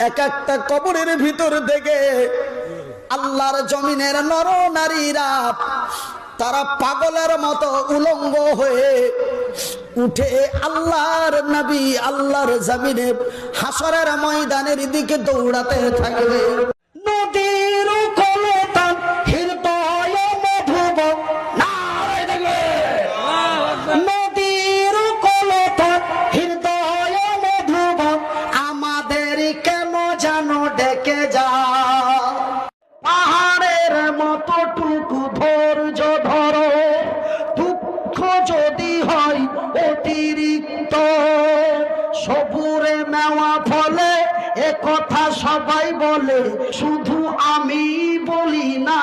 এক একটা কবরের ভিতর থেকে আল্লাহর জমিনের নর নারীরা তারা পাগলের মতো উলঙ্গ হয়ে উঠে আল্লাহর নবী আল্লাহর জমিনে হাসরের ময়দানের দিকে দৌড়াতে থাকবে। নদীর কলতান হৃদয় মধুবন, নারায়ে তাকবীর। নদীর কলতান হৃদয় মধুবন, আমাদের কেন জানো ডেকে যা। পাহাড়ের মতো টুকু ধৈর্য ধরো, দুঃখ যদি হয় অতিরিক্ত, সবুরে মেওয়া ফলে এ কথা সবাই বলে, শুধু আমি বলি না।